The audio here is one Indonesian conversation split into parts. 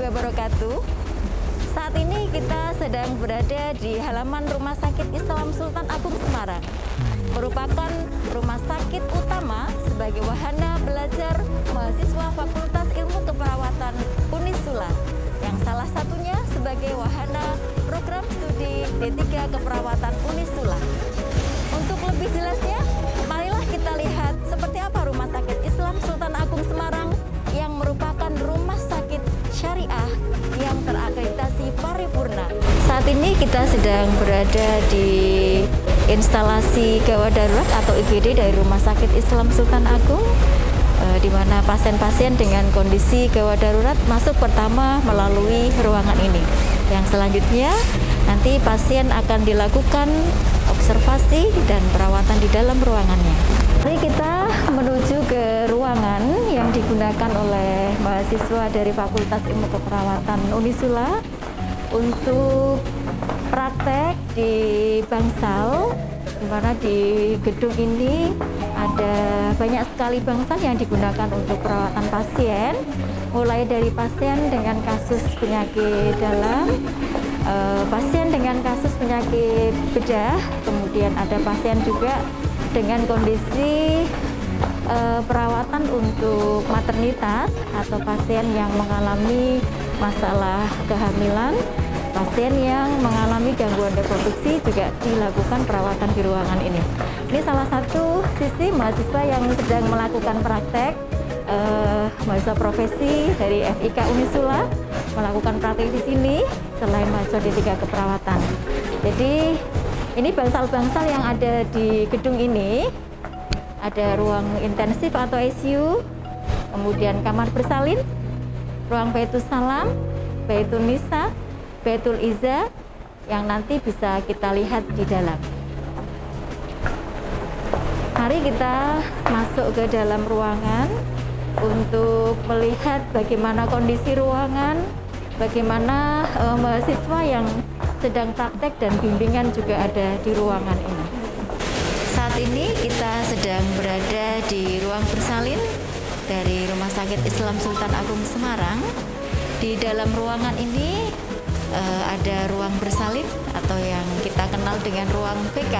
wabarakatuh. Saat ini kita sedang berada di halaman Rumah Sakit Islam Sultan Agung Semarang. Merupakan rumah sakit utama sebagai wahana belajar mahasiswa Fakultas Ilmu Keperawatan Unisula, yang salah satunya sebagai wahana program studi D3 Keperawatan Unisula. Untuk lebih jelasnya, marilah kita lihat seperti apa Rumah Sakit Islam Sultan Agung Semarang yang merupakan rumah sakit syariah yang terakreditasi paripurna. Saat ini kita sedang berada di instalasi gawat darurat atau IGD dari Rumah Sakit Islam Sultan Agung, di mana pasien-pasien dengan kondisi gawat darurat masuk pertama melalui ruangan ini. Yang selanjutnya nanti pasien akan dilakukan observasi dan perawatan di dalam ruangannya. Mari kita menuju ke ruangan yang digunakan oleh mahasiswa dari Fakultas Ilmu Keperawatan Unisula untuk praktek di bangsal, di mana di gedung ini ada banyak sekali bangsal yang digunakan untuk perawatan pasien, mulai dari pasien dengan kasus penyakit dalam, pasien dengan kasus penyakit bedah, kemudian ada pasien juga dengan kondisi perawatan untuk maternitas atau pasien yang mengalami masalah kehamilan, pasien yang mengalami gangguan reproduksi juga dilakukan perawatan di ruangan ini. Ini salah satu sisi mahasiswa yang sedang melakukan praktek, mahasiswa profesi dari FIK Unisula melakukan praktek di sini selain mahasiswa D3 Keperawatan. Jadi ini bangsal-bangsal yang ada di gedung ini. Ada ruang intensif atau ICU, kemudian kamar bersalin, ruang Baitus Salam, Baitul Nisa, Baitul Iza, yang nanti bisa kita lihat di dalam. Mari kita masuk ke dalam ruangan untuk melihat bagaimana kondisi ruangan, bagaimana mahasiswa yang sedang praktek dan bimbingan juga ada di ruangan ini. Saat ini kita sedang berada di ruang bersalin dari Rumah Sakit Islam Sultan Agung Semarang. Di dalam ruangan ini ada ruang bersalin atau yang kita kenal dengan ruang PK.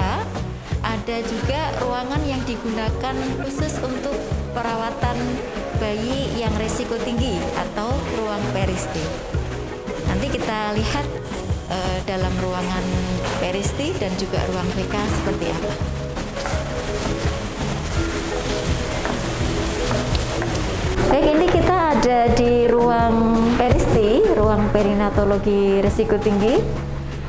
Ada juga ruangan yang digunakan khusus untuk perawatan bayi yang risiko tinggi atau ruang peristi. Nanti kita lihat dalam ruangan peristi dan juga ruang PK seperti apa. Baik, ini kita ada di ruang peristi, ruang perinatologi risiko tinggi.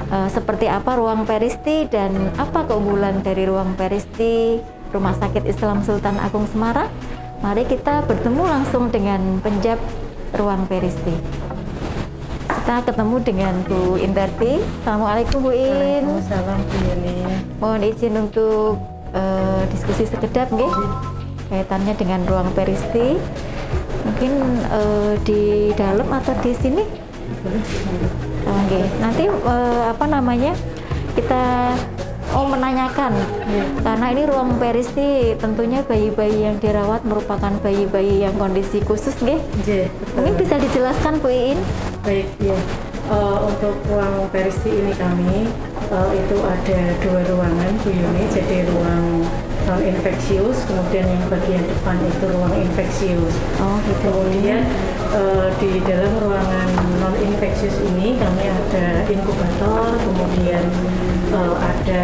Seperti apa ruang peristi dan apa keunggulan dari ruang peristi Rumah Sakit Islam Sultan Agung Semarang? Mari kita bertemu langsung dengan penjab ruang peristi. Kita ketemu dengan Bu Indarti. Assalamualaikum Bu In. Waalaikumsalam Bu Yeni. Mohon izin untuk diskusi sekedap, nggih, kaitannya dengan ruang peristi. Mungkin di dalam atau di sini? Oke. Nanti apa namanya? Kita menanyakan, karena ini ruang peristi, tentunya bayi-bayi yang dirawat merupakan bayi-bayi yang kondisi khusus, nggih? Mungkin bisa dijelaskan Bu Iin? Baik, ya. Untuk ruang peristi ini kami itu ada dua ruangan Bu Yuni, jadi ruang non infeksius, kemudian yang bagian depan itu ruang infeksius. Oh, gitu. Kemudian di dalam ruangan non infeksius ini kami ada inkubator, kemudian ada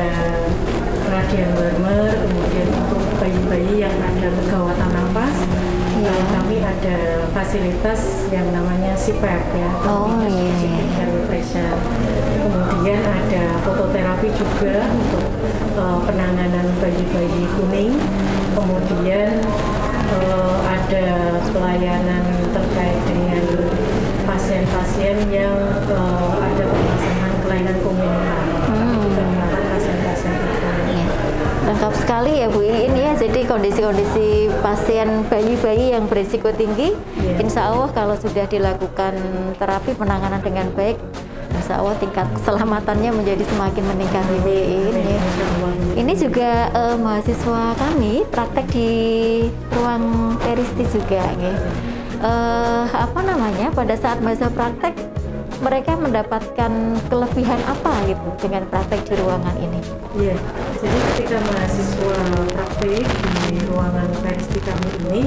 radian warmer, kemudian untuk bayi-bayi yang ada kegawatan napas, kami ada fasilitas yang namanya CPAP ya, Specific Airway Pressure. Kemudian ada fototerapi juga untuk penanganan bayi-bayi kuning. Kemudian ada pelayanan terkait dengan pasien-pasien yang ada permasalahan kelainan komunitas. Pasien-pasien itu. Lengkap sekali ya Bu Iin ya. Jadi kondisi-kondisi pasien bayi-bayi yang berisiko tinggi, insya Allah kalau sudah dilakukan terapi penanganan dengan baik, insya Allah tingkat keselamatannya menjadi semakin meningkat. Ini juga mahasiswa kami praktek di ruang peristi juga, apa namanya, pada saat masa praktek mereka mendapatkan kelebihan apa gitu dengan praktek di ruangan ini? Iya, jadi ketika mahasiswa praktek di ruangan PRSD kami ini,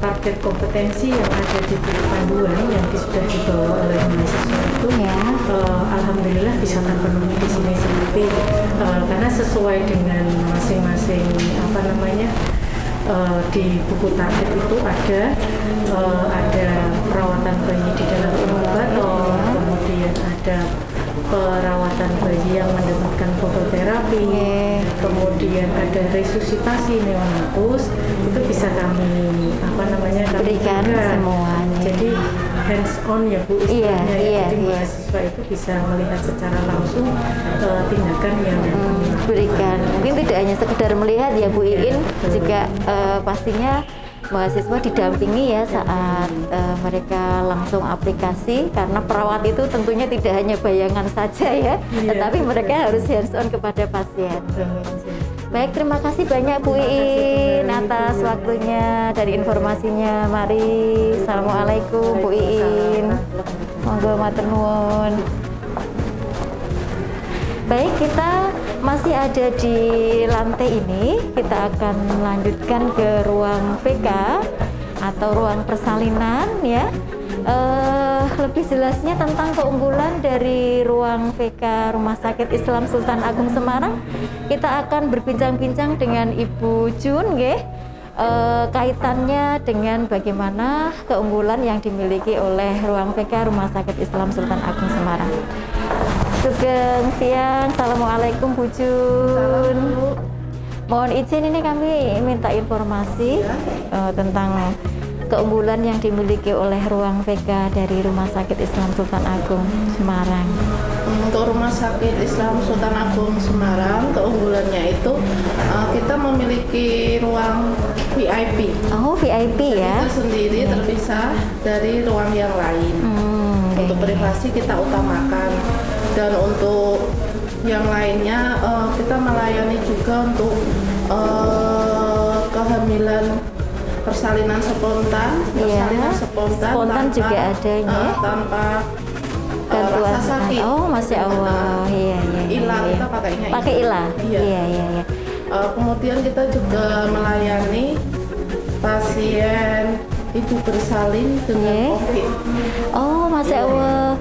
target kompetensi yang ada di buku panduan yang sudah dibawa oleh mahasiswa itu, Ya. alhamdulillah bisa terpenuhi di sini seperti karena sesuai dengan masing-masing apa namanya. Di buku target itu ada perawatan bayi di dalam inkubator, kemudian ada perawatan bayi yang mendapatkan fototerapi, kemudian ada resusitasi neonatus, itu bisa kami berikan semuanya. Jadi hands on ya Bu, istilahnya. Jadi Iya. mahasiswa itu bisa melihat secara langsung tindakan yang Berikan. Mungkin tidak hanya sekedar melihat ya Bu Iin, betul. juga pastinya mahasiswa didampingi ya saat mereka langsung aplikasi, karena perawat itu tentunya tidak hanya bayangan saja ya, tetapi mereka harus hands on kepada pasien. Baik, terima kasih banyak Bu Iin atas waktunya dari informasinya. Mari, assalamualaikum Bu Iin. Monggo matur nuwun. Baik, kita masih ada di lantai ini. Kita akan melanjutkan ke ruang VK atau ruang persalinan ya. Lebih jelasnya tentang keunggulan dari ruang VK Rumah Sakit Islam Sultan Agung Semarang, kita akan berbincang-bincang dengan Ibu Jun nggih. Kaitannya dengan bagaimana keunggulan yang dimiliki oleh ruang VK Rumah Sakit Islam Sultan Agung Semarang. Sugeng siang, assalamualaikum Bu Jun. Mohon izin, ini kami minta informasi tentang keunggulan yang dimiliki oleh ruang VK dari Rumah Sakit Islam Sultan Agung Semarang. Untuk Rumah Sakit Islam Sultan Agung Semarang, keunggulannya itu kita memiliki ruang VIP. Oh, VIP ya? Itu sendiri terpisah dari ruang yang lain. Untuk privasi kita utamakan, dan untuk yang lainnya kita melayani juga untuk kehamilan persalinan spontan, spontan tanpa, juga adanya tanpa bantuan. rasa sakit. Oh, masya Allah. Iya. Ilah, kita pakainya pakai ilah. Iya. Kemudian kita juga melayani pasien ibu bersalin dengan COVID. Oh, masya Allah.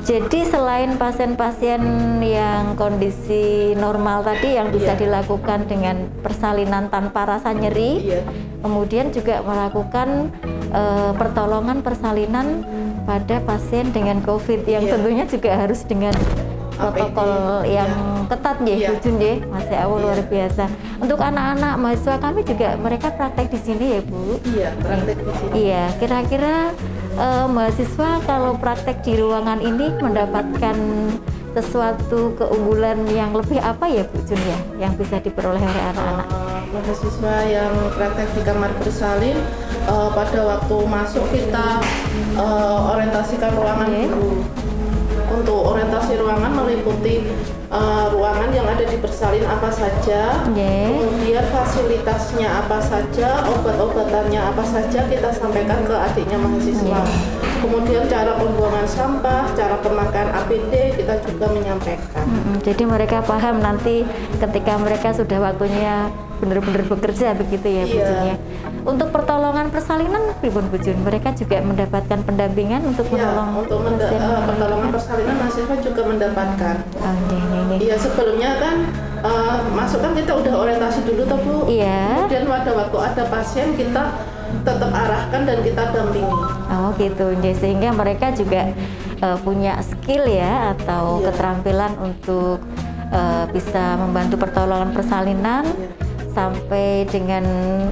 Jadi selain pasien-pasien yang kondisi normal tadi yang bisa dilakukan dengan persalinan tanpa rasa nyeri, kemudian juga melakukan pertolongan persalinan pada pasien dengan COVID yang tentunya juga harus dengan protokol yang ketat ya, Bu Jun ya. Masya Allah, luar biasa. Untuk anak-anak mahasiswa kami juga mereka praktek di sini ya Bu. Iya, praktek di sini. Iya, kira-kira mahasiswa kalau praktek di ruangan ini mendapatkan sesuatu keunggulan yang lebih apa ya Bu Jun ya, yang bisa diperoleh oleh anak-anak? Mahasiswa yang praktek di kamar bersalin, pada waktu masuk kita orientasikan ruangan dulu. Untuk orientasi ruangan meliputi ruangan yang ada di bersalin apa saja, kemudian fasilitasnya apa saja, obat-obatannya apa saja kita sampaikan ke adiknya mahasiswa. Kemudian cara pembuangan sampah, cara pemakaian APD kita juga menyampaikan. Jadi mereka paham nanti ketika mereka sudah waktunya benar-benar bekerja begitu ya Bu Jun ya. Untuk pertolongan persalinan pripun Bu Jun, mereka juga mendapatkan pendampingan untuk menolong untuk pertolongan persalinan mahasiswa juga mendapatkan. Iya, sebelumnya kan masuk kan kita udah orientasi dulu toh Bu. Iya. Kemudian pada waktu ada pasien kita tetap arahkan dan kita dampingi. Oh gitu, sehingga mereka juga punya skill ya atau keterampilan untuk bisa membantu pertolongan persalinan sampai dengan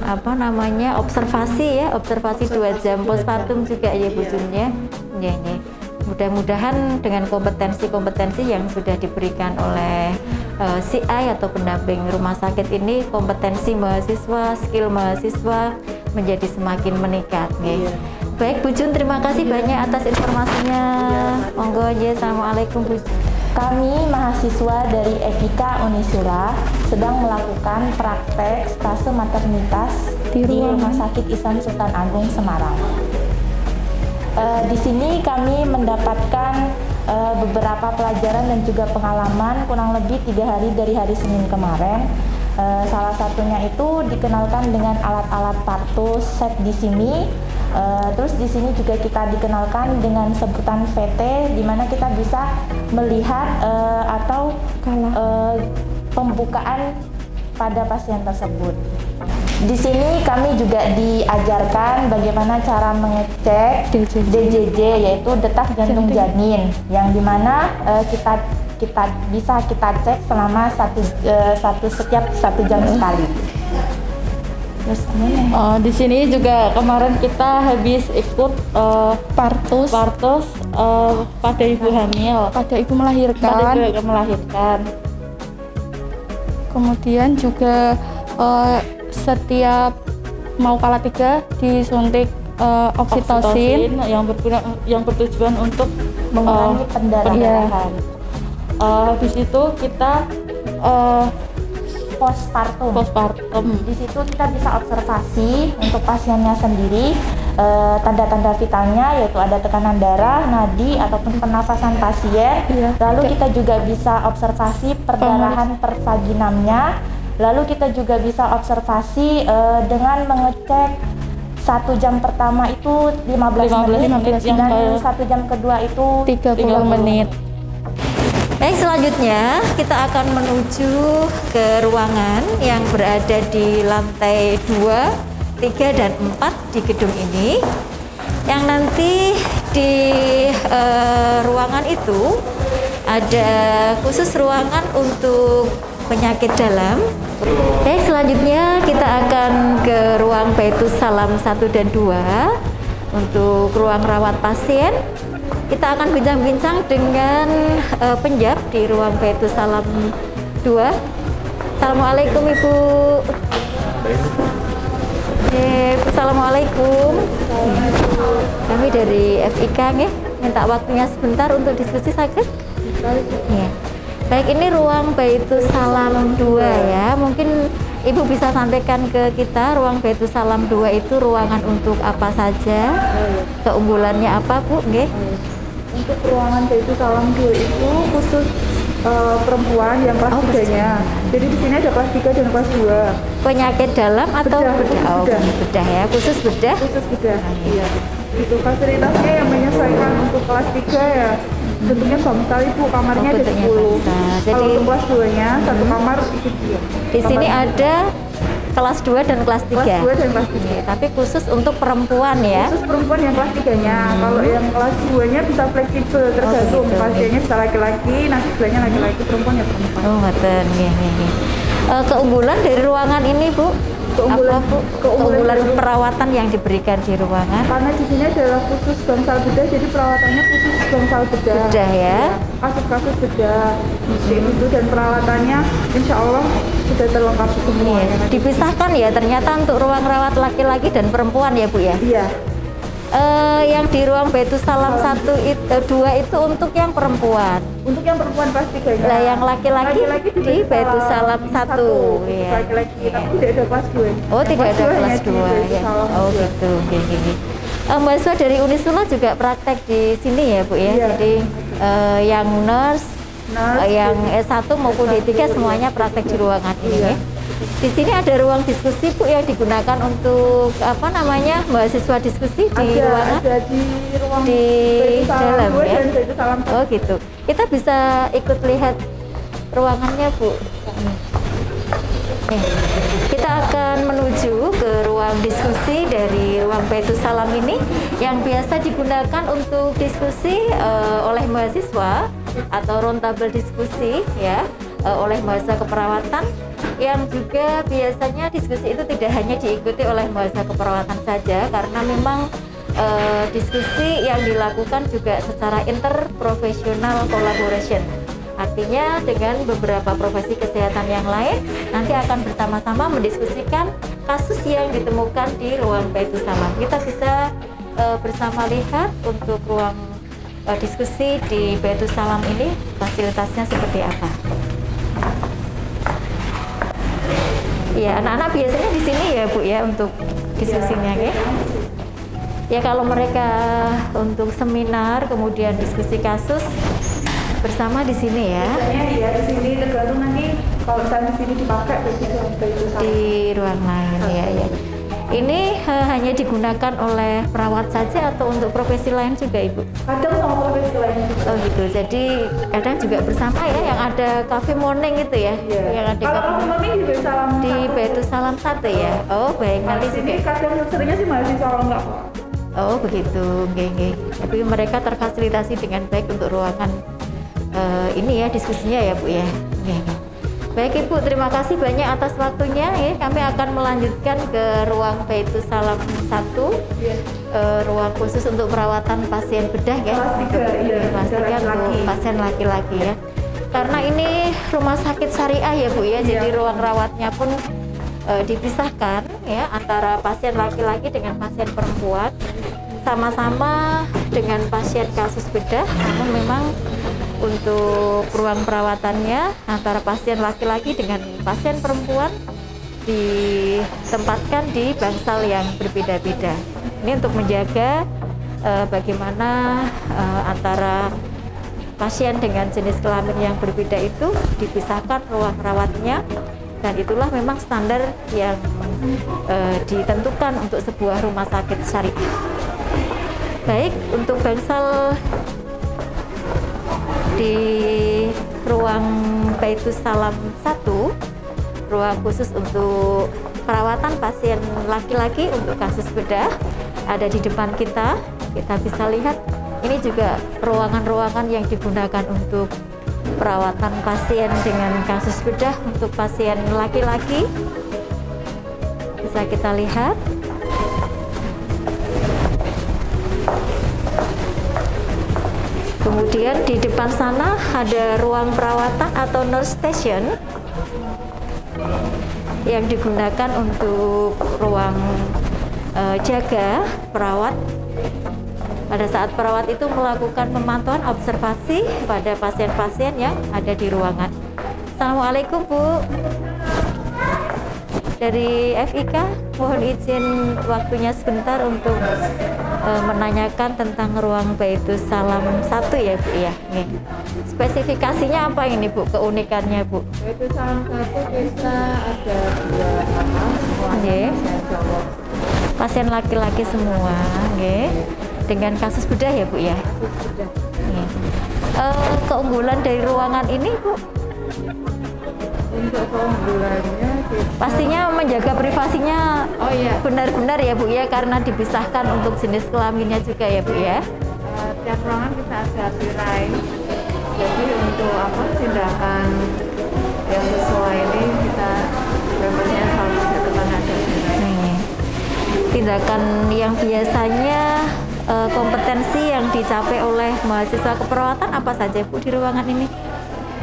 apa namanya observasi 2 jam postpartum juga ya Bu Jun ya. Mudah-mudahan dengan kompetensi-kompetensi yang sudah diberikan oleh CI atau pendamping rumah sakit ini, kompetensi mahasiswa, skill mahasiswa menjadi semakin meningkat. Baik Bu Jun, terima kasih banyak atas informasinya. Monggo aja, assalamualaikum Bu Jun. Kami mahasiswa dari FIK Unisura sedang melakukan praktek stase maternitas di Rumah Sakit Islam Sultan Agung Semarang. Di sini kami mendapatkan beberapa pelajaran dan juga pengalaman kurang lebih 3 hari dari hari Senin kemarin. Salah satunya itu dikenalkan dengan alat-alat partus set di sini. Terus di sini juga kita dikenalkan dengan sebutan VT, di mana kita bisa melihat atau pembukaan pada pasien tersebut. Di sini kami juga diajarkan bagaimana cara mengecek DJJ, yaitu detak jantung janin, yang dimana kita bisa cek selama setiap 1 jam sekali. Terus di sini juga kemarin kita habis ikut partus pada ibu hamil, pada ibu melahirkan. Kemudian juga setiap mau kala 3 disuntik oksitosin yang bertujuan untuk mengurangi pendarahan. Di situ kita postpartum. Di situ kita bisa observasi untuk pasiennya sendiri tanda-tanda vitalnya, yaitu ada tekanan darah, nadi ataupun pernafasan pasien. Lalu kita juga bisa observasi perdarahan per vaginamnya. Lalu kita juga bisa observasi dengan mengecek 1 jam pertama itu 15 menit dan 1 jam kedua itu 30 menit. Baik, selanjutnya kita akan menuju ke ruangan yang berada di lantai 2, 3, dan 4 di gedung ini. Yang nanti di ruangan itu ada khusus ruangan untuk penyakit dalam. Oke, selanjutnya kita akan ke ruang Baitus Salam 1 dan 2 untuk ruang rawat pasien. Kita akan bincang-bincang dengan penjab di ruang Baitus Salam 2. Assalamualaikum Ibu. Assalamualaikum. Kami dari FIK nih, minta waktunya sebentar untuk diskusi sakit. Ya. Baik, ini ruang Baitus Salam 2 ya. Mungkin Ibu bisa sampaikan ke kita ruang Baitus Salam 2 itu ruangan untuk apa saja? Keunggulannya apa, Bu? Nggih. Untuk ruangan Baitus Salam 2 itu khusus perempuan yang kelas 3-nya. Jadi di sini ada kelas 3 dan kelas 2. Penyakit dalam atau bedah? Bedah ya, khusus bedah. Khusus bedah. Iya. Itu fasilitasnya yang menyesuaikan untuk kelas 3 ya. Bentuknya bangsal Ibu, kamarnya ada 10. Jadi kalau untuk kelas 2-nya satu kamar isi 2. Di sini ada kelas 2 dan kelas 3. Kelas 2 dan kelas 3. Tapi khusus untuk perempuan ya. Khusus perempuan yang kelas 3-nya. Kalau yang kelas 2-nya bisa fleksibel, tergantung pasiennya bisa laki-laki, nanti sebelahnya laki-laki, perempuan ya perempuan. Oh, ngoten nggih. Keunggulan dari ruangan ini, Bu? Keunggulan perawatan yang diberikan di ruangan? Karena di sini adalah khusus bangsal bedah, jadi perawatannya khusus bangsal bedah. Bedah ya? Kasus-kasus bedah. Itu dan peralatannya insya Allah sudah terlengkapi semua. Iya. Dipisahkan ya ternyata untuk ruang rawat laki-laki dan perempuan ya Bu ya? Iya. Yang di ruang Baitus Salam 2 itu untuk yang perempuan. Untuk yang perempuan kelas 3-nya. Lah yang laki-laki di Baitus Salam 1. Ya. Laki-laki, tapi tidak ada kelas 2. Oh, tidak ada kelas 2 ya. Oh, gitu. Mahasiswa dari Unisula juga praktek di sini ya, Bu ya. Iya. Jadi yang nurse yang S1 maupun D3 semuanya praktek di ruangan ini. Iya. Di sini ada ruang diskusi Bu yang digunakan untuk mahasiswa diskusi di ruangan. Ada di ruang di dalam ya. Salam. Oh gitu. Kita bisa ikut lihat ruangannya Bu. Kita akan menuju ke ruang diskusi dari ruang Baitus Salam ini yang biasa digunakan untuk diskusi oleh mahasiswa atau roundtable diskusi ya oleh mahasiswa keperawatan, yang juga biasanya diskusi itu tidak hanya diikuti oleh mahasiswa keperawatan saja karena memang diskusi yang dilakukan juga secara interprofesional collaboration. Artinya dengan beberapa profesi kesehatan yang lain nanti akan bersama-sama mendiskusikan kasus yang ditemukan di ruang Baitus Salam. Kita bisa bersama lihat untuk ruang diskusi di Baitus Salam ini fasilitasnya seperti apa. Ya, anak-anak biasanya di sini ya Bu ya untuk diskusinya ya. Ya kalau mereka untuk seminar kemudian diskusi kasus bersama di sini ya. Biasanya ya di sini tergantung nanti kalau misalnya di sini dipakai berarti di ruang lain ya ya. Ini hanya digunakan oleh perawat saja atau untuk profesi lain juga Ibu? kadang sama profesi lain juga. Oh gitu. Jadi kadang juga bersama ya yang ada cafe morning itu ya. Iya. Yang ada Kalau cafe kafe morning di Baitu Salam di satu. Baitu Salam 1 ya. Oh baik, Nah, nanti di sini juga. kadang seringnya sih mahasiswa kalau enggak. Oh begitu, nggih. Tapi mereka terfasilitasi dengan baik untuk ruangan ini ya diskusinya ya Bu ya. Nggih. Baik Ibu, terima kasih banyak atas waktunya ya. Kami akan melanjutkan ke ruang Baitu Salam 1, ruang khusus untuk perawatan pasien bedah ya. Kelas 3, iya. Kelas 3 untuk Laki-laki. pasien laki-laki ya. Karena ini rumah sakit syariah ya Bu ya, jadi ruang rawatnya pun dipisahkan ya antara pasien laki-laki dengan pasien perempuan, sama-sama dengan pasien kasus bedah, namun memang untuk ruang perawatannya antara pasien laki-laki dengan pasien perempuan ditempatkan di bangsal yang berbeda-beda. Ini untuk menjaga bagaimana antara pasien dengan jenis kelamin yang berbeda itu dipisahkan ruang rawatnya, dan itulah memang standar yang ditentukan untuk sebuah rumah sakit syariah. Baik, untuk bangsal di ruang Baitu Salam 1, ruang khusus untuk perawatan pasien laki-laki untuk kasus bedah ada di depan kita. Kita bisa lihat ini juga ruangan-ruangan yang digunakan untuk perawatan pasien dengan kasus bedah untuk pasien laki-laki. Bisa kita lihat. Kemudian di depan sana ada ruang perawatan atau nurse station yang digunakan untuk ruang jaga perawat. Pada saat perawat itu melakukan pemantauan observasi pada pasien-pasien yang ada di ruangan. Assalamualaikum Bu. Dari FIK, mohon izin waktunya sebentar untuk menanyakan tentang ruang Baitu Salam 1 ya Bu ya. Nih. Spesifikasinya apa ini Bu, keunikannya Bu? Baitu Salam 1 kita ada 2 kamar, Nggih. pasien cowok. Pasien laki-laki semua, nggih. Dengan kasus bedah ya Bu ya. Nggih. Keunggulan dari ruangan ini Bu? Untuk keunggulannya kita Pastinya menjaga privasinya oh iya, benar-benar ya Bu ya, karena dipisahkan untuk jenis kelaminnya juga ya Bu ya. tiap ruangan kita ada tirai. Jadi untuk tindakan yang sesuai ini kita memangnya harus depan ada tirai. Nih, tindakan yang biasanya kompetensi yang dicapai oleh mahasiswa keperawatan apa saja Bu di ruangan ini?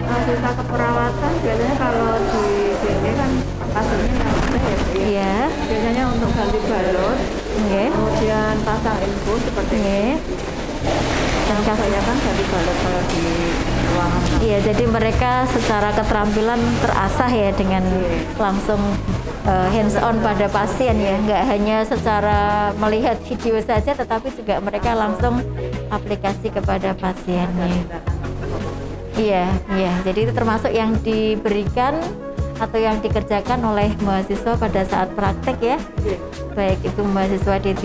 Mahasiswa keperawatan biasanya kalau di sini kan pasiennya yang ada ya Bu, ya. Iya. Biasanya untuk ganti balon, Nggih. kemudian pasang infus seperti ini. Nggih. Dan Kebanyakan ganti balon kalau di ruangan. Iya, jadi mereka secara keterampilan terasah ya dengan langsung hands on pada pasien ya, nggak hanya secara melihat video saja, tetapi juga mereka langsung aplikasi kepada pasiennya. Iya, iya. Jadi itu termasuk yang diberikan atau yang dikerjakan oleh mahasiswa pada saat praktek ya, baik itu mahasiswa D3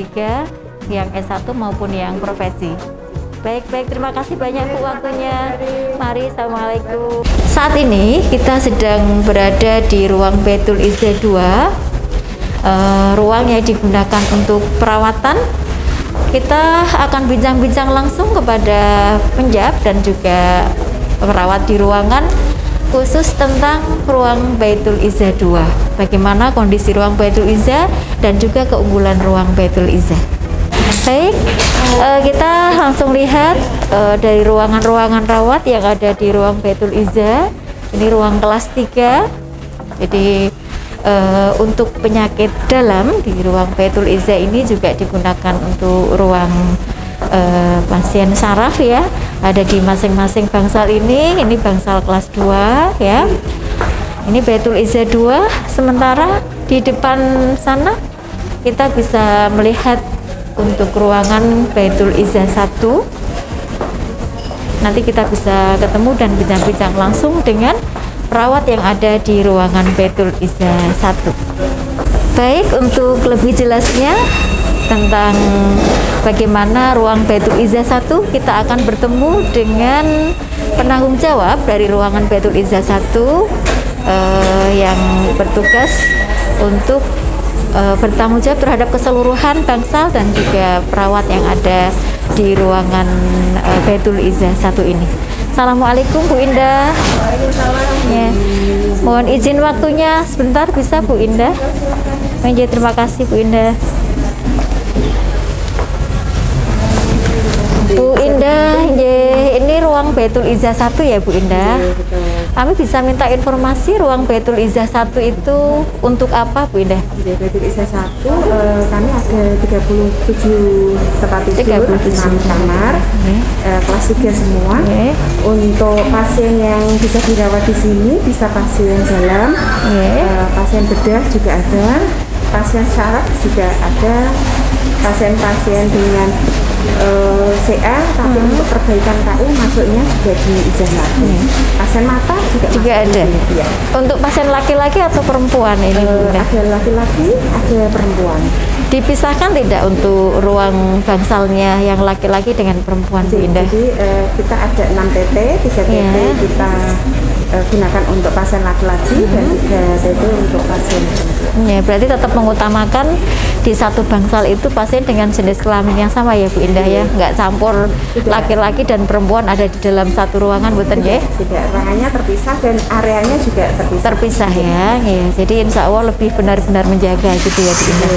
yang S1 maupun yang profesi. Baik, terima kasih banyak Bu waktunya. Mari, Assalamualaikum. Saat ini kita sedang berada di ruang Baitul Izzah 2, ruang yang digunakan untuk perawatan. Kita akan bincang-bincang langsung kepada penjab dan juga perawat di ruangan khusus tentang ruang Baitul Izzah 2. Bagaimana kondisi ruang Baitul Izzah dan juga keunggulan ruang Baitul Izzah. Baik, kita langsung lihat dari ruangan-ruangan rawat yang ada di ruang Baitul Izzah. Ini ruang kelas 3. Jadi untuk penyakit dalam di ruang Baitul Izzah ini juga digunakan untuk ruang pasien saraf ya. Ada di masing-masing bangsal ini bangsal kelas 2 ya. Ini Baitul Izzah 2. Sementara di depan sana kita bisa melihat untuk ruangan Baitul Izzah 1. Nanti kita bisa ketemu dan bincang-bincang langsung dengan perawat yang ada di ruangan Baitul Izzah 1. Baik, untuk lebih jelasnya tentang bagaimana ruang Baitul Izzah 1, kita akan bertemu dengan penanggung jawab dari ruangan Baitul Izzah 1 yang bertugas untuk bertanggung jawab terhadap keseluruhan bangsal dan juga perawat yang ada di ruangan Baitul Izzah 1 ini. Assalamualaikum Bu Indah. Waalaikumsalam. Ya. Mohon izin waktunya sebentar, bisa Bu Indah? Terima kasih Bu Indah. Bu Indah, ini ruang Baitul Izzah 1 ya Bu Indah? Kami bisa minta informasi ruang Baitul Izzah 1 itu untuk apa Bu Indah? Di Baitul Izzah 1 kami ada 37 tempat tidur, 6 kamar, kelas 3 semua. Untuk pasien yang bisa dirawat di sini bisa pasien dalam, pasien bedah juga ada, pasien syaraf juga ada, pasien-pasien dengan CA tapi untuk perbaikan KU masuknya juga di Izzah 1. Pasien mata juga ada. Ya. Untuk pasien laki-laki atau perempuan ini Bu Indah? Ada laki-laki, ada perempuan. Dipisahkan tidak untuk ruang bangsalnya yang laki-laki dengan perempuan Bu Indah? Jadi kita ada 6 TT, 3 TT kita gunakan untuk pasien laki-laki dan 3 TT untuk pasien perempuan. Ya, berarti tetap mengutamakan di satu bangsal itu pasien dengan jenis kelamin yang sama ya Bu Indah ya, nggak campur laki-laki dan perempuan ada di dalam satu ruangan, bukan ya? Tidak, ruangannya terpisah dan areanya juga terpisah. Ya. Jadi insya Allah lebih benar-benar menjaga gitu ya Bu Indah.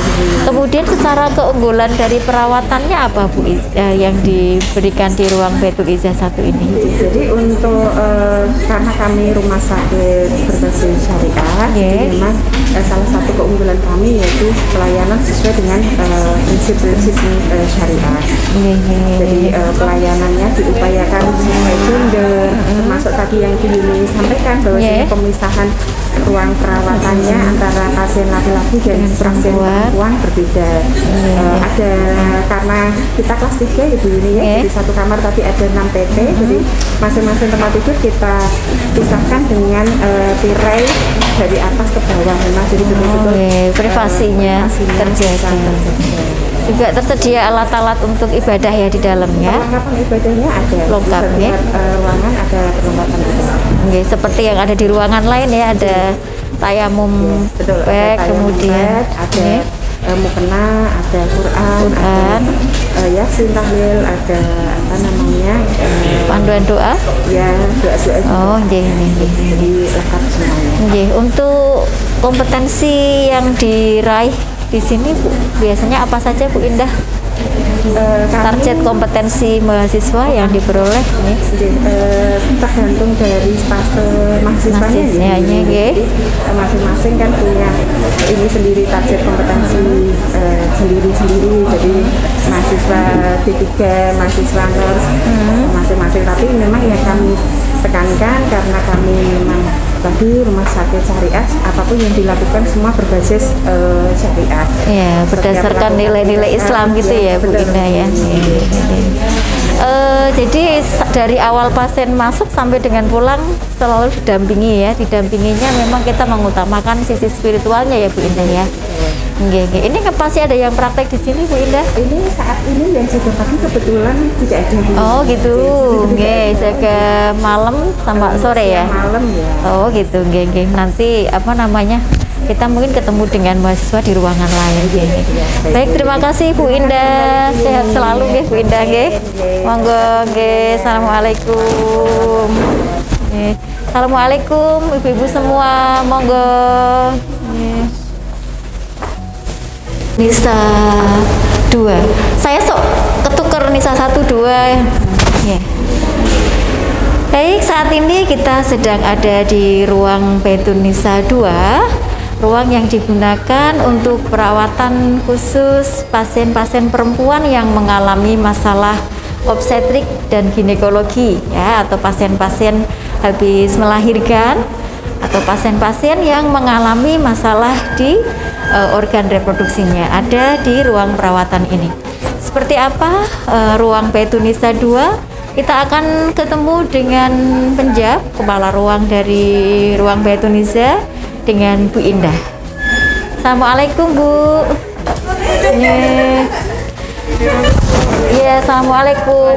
Kemudian secara keunggulan dari perawatannya apa Bu yang diberikan di ruang Baitul Izzah 1 ini? Jadi untuk karena kami rumah sakit berbasis syariah, jadi memang salah satu keunggulan kami yaitu pelayanan sesuai dengan prinsip-prinsip syariah. Jadi pelayanannya diupayakan sesuai gender, termasuk tadi yang Yuni sampaikan bahwa pemisahan ruang perawatannya antara pasien laki-laki dan pasien perempuan berbeda. Ada karena kita kelas 3 ya Bu Yuni ya, jadi satu kamar tapi ada 6 TT, jadi masing-masing tempat tidur kita pisahkan dengan tirai dari atas ke bawah, memang jadi betul-betul privasinya terjaga. Juga tersedia alat-alat untuk ibadah ya di dalamnya. Perlengkapan ibadahnya ada. Lengkap ya. Ruangan ada perlengkapan ibadah. Seperti yang ada di ruangan lain ya, ada tayamum bag, kemudian ada mukena, ada Quran, ada Yasin, tahlil, ada apa namanya panduan doa. Ya, doa-doa. Oh, ini lengkap semuanya. Untuk kompetensi yang diraih di sini Bu, biasanya apa saja Bu Indah? Target kompetensi mahasiswa yang diperoleh nih? Tergantung dari stase mahasiswanya ya. Masing-masing kan punya ini sendiri target kompetensi sendiri-sendiri. Jadi mahasiswa D3, mahasiswa nurse masing-masing. Tapi memang yang kami tekankan karena kami memang tadi rumah sakit syariah, apapun yang dilakukan semua berbasis syariah. Ya, berdasarkan nilai-nilai Islam gitu ya Bu Indah ya. Jadi dari awal pasien masuk sampai dengan pulang selalu didampingi ya. Didampinginya memang kita mengutamakan sisi spiritualnya ya Bu Indah ya. Ini pasti ada yang praktek di sini Bu Indah? Ini saat ini yang jaga pagi kebetulan tidak ada. Oh gitu. Jaga malam sama sore ya? Malam ya. Oh gitu. Nanti apa namanya? Kita mungkin ketemu dengan mahasiswa di ruangan lain. Baik, terima kasih Bu Indah. Sehat selalu nggih Bu Indah nggih. Monggo nggih. Assalamualaikum. Assalamualaikum ibu-ibu semua. Monggo. Nisa 2. Saya ketuker Nisa 1 2. Baik, saat ini kita sedang ada di ruang Baitul Nisa 2, ruang yang digunakan untuk perawatan khusus pasien-pasien perempuan yang mengalami masalah obstetrik dan ginekologi ya, atau pasien-pasien habis melahirkan. atau pasien-pasien yang mengalami masalah di organ reproduksinya ada di ruang perawatan ini. Seperti apa ruang Baitunisa 2? Kita akan ketemu dengan penjab kepala ruang dari ruang Baitunisa dengan Bu Indah. Assalamualaikum Bu. Iya, assalamualaikum.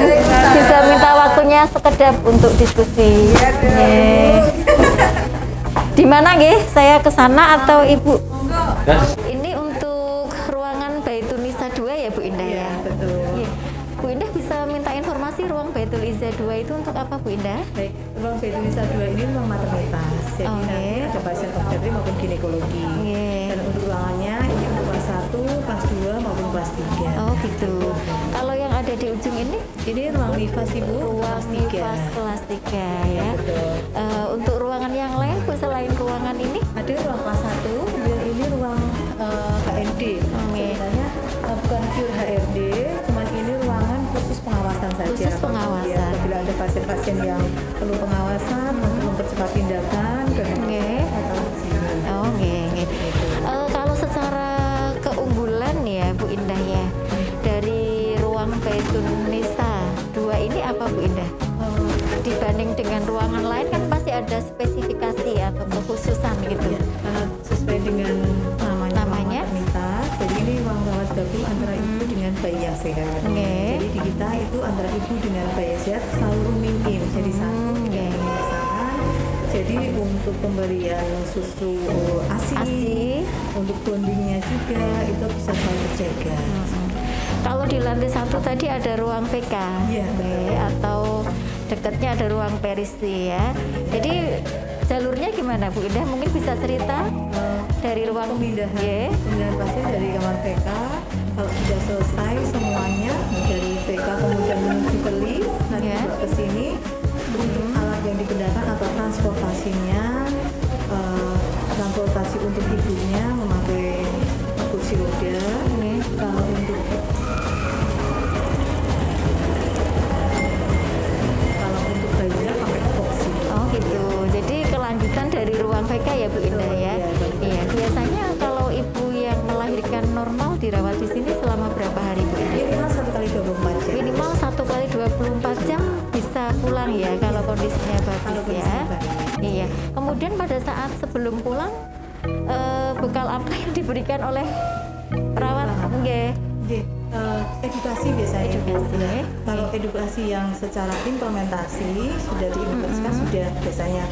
Bisa minta waktunya sekedap untuk diskusi. Di mana nggih? Saya ke sana atau Ibu? Ini untuk ruangan Baitunisa 2 ya Bu Indah ya? Betul. Bu Indah bisa minta informasi ruang Baitunisa 2 itu untuk apa Bu Indah? Baik, ruang Baitunisa 2 ini ruang maternitas. Jadi nanti ada pasien obstetrik maupun ginekologi. Dan untuk ruangannya ini untuk kelas 1, kelas 2 maupun kelas 3. Oh gitu. Kalau yang ada di ujung ini? Ini ruang nifas Ibu, Ruang nifas kelas 3 ya. Untuk ruangan yang lain Bu selain ruangan ini? Ada ruang kelas 1, kemudian ini ruang HRD. Sebenarnya bukan pure HRD, cuman ini ruangan khusus pengawasan saja. Khusus pengawasan. Ya, apabila ada pasien-pasien yang perlu pengawasan, perlu mempercepat tindakan, kalau secara keunggulan ya Bu Indah ya, dari ruang Baitunisa 2 ini apa Bu Indah? Dibanding dengan ruangan lain kan pasti ada spesifikasi atau kekhususan gitu. Sesuai dengan namanya maternitas. Jadi ini ruang rawat gabung antara ibu dengan bayi yang sehat. Jadi di kita itu antara ibu dengan bayi sehat selalu rooming in, jadi satu pasangan. Jadi untuk pemberian susu ASI, untuk bondingnya juga itu bisa selalu terjaga. Kalau di lantai 1 tadi ada ruang PK, atau dekatnya ada ruang perisi ya. Jadi jalurnya gimana Bu Indah? Mungkin bisa cerita dari ruang pemindahan pasien dari kamar PK. Kalau sudah selesai semuanya dari PK kemudian menuju ke lift, nanti ke sini untuk alat yang digunakan atau transportasinya, transportasi untuk ibunya memakai kursi roda. Kalau untuk bayinya pakai box. Oh gitu. Jadi kelanjutan dari ruang PK ya Bu Indah ya. Iya. Biasanya kalau ibu yang melahirkan normal dirawat di sini selama berapa hari Bu Indah? Minimal 1 kali 24 jam. Minimal 1 kali 24 jam bisa pulang ya kalau kondisinya bagus ya. Iya. Kemudian pada saat sebelum pulang bekal apa yang diberikan oleh perawat? Edukasi biasanya. Kalau edukasi yang secara implementasi sudah diimplementasikan sudah biasanya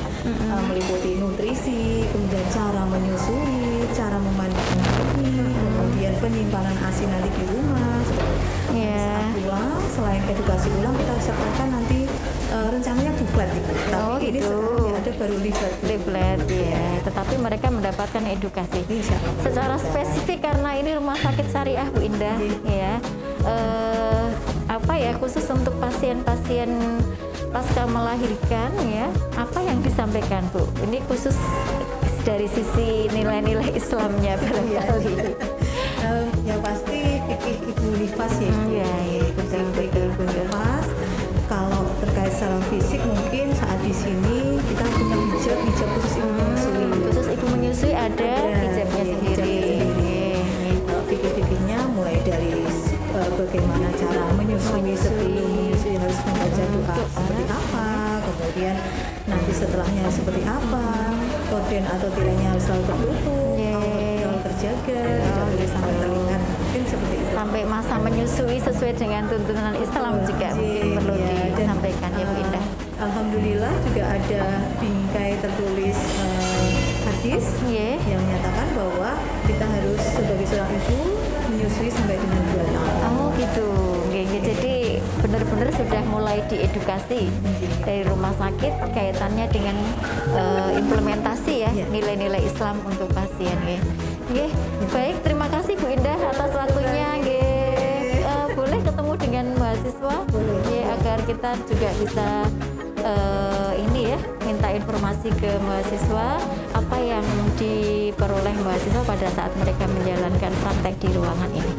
meliputi nutrisi, kemudian cara menyusui, cara memandikan bayi, kemudian penyimpanan ASI nanti di rumah. Saat pulang, selain edukasi ulang kita sertakan nanti rencananya buklet gitu. Tapi ini sekarang ada baru leaflet ya. Tetapi mereka mendapatkan edukasi secara spesifik karena ini rumah sakit syariah Bu Indah ya. Khusus untuk pasien-pasien pasca melahirkan ya, apa yang disampaikan Bu? Ini khusus dari sisi nilai-nilai Islamnya barangkali. Yang pasti fikih Ibu Nifas ya. Fikih Ibu Nifas. Kalau terkait secara fisik mungkin saat di sini kita punya hijab khusus ibu menyusui. Khusus ibu menyusui ada hijabnya sendiri. Fikih-fikihnya mulai dari bagaimana cara menyusui, sebelum menyusui harus membaca doa seperti apa, kemudian nanti setelahnya seperti apa, korden atau tidaknya harus selalu tertutup, selalu terjaga, tidak boleh sampai terlihat, mungkin seperti itu. Sampai masa menyusui sesuai dengan tuntunan Islam juga mungkin perlu disampaikan ya Bu Indah. Alhamdulillah juga ada bingkai tertulis hadis yang menyatakan bahwa kita harus sebagai seorang ibu menyusui sampai dengan 2 tahun. Oh gitu. Jadi benar-benar sudah mulai diedukasi dari rumah sakit kaitannya dengan implementasi ya nilai-nilai Islam untuk pasien. Baik, terima kasih Bu Indah atas waktunya. Boleh ketemu dengan mahasiswa agar kita juga bisa minta informasi ke mahasiswa apa yang diperoleh mahasiswa pada saat mereka menjalankan praktek di ruangan ini.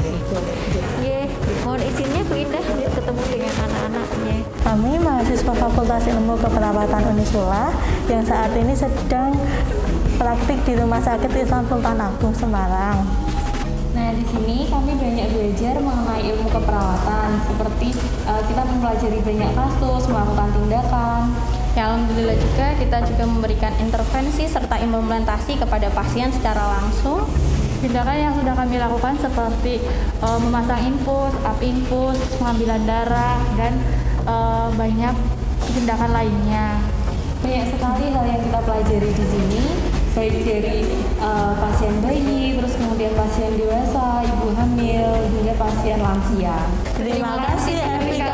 Mohon izinnya Bu Indah ketemu dengan anak-anaknya. Kami mahasiswa Fakultas Ilmu Keperawatan Unisula yang saat ini sedang praktik di Rumah Sakit Islam Sultan Agung Semarang. Nah, di sini kami banyak belajar mengenai ilmu keperawatan, seperti kita mempelajari banyak kasus, melakukan tindakan. Ya, alhamdulillah juga kita juga memberikan intervensi serta implementasi kepada pasien secara langsung. Tindakan yang sudah kami lakukan seperti memasang infus, up infus, pengambilan darah, dan banyak tindakan lainnya. Banyak sekali hal yang kita pelajari di sini, baik dari pasien bayi, terus kemudian pasien dewasa, ibu hamil, hingga pasien lansia. Terima kasih FIK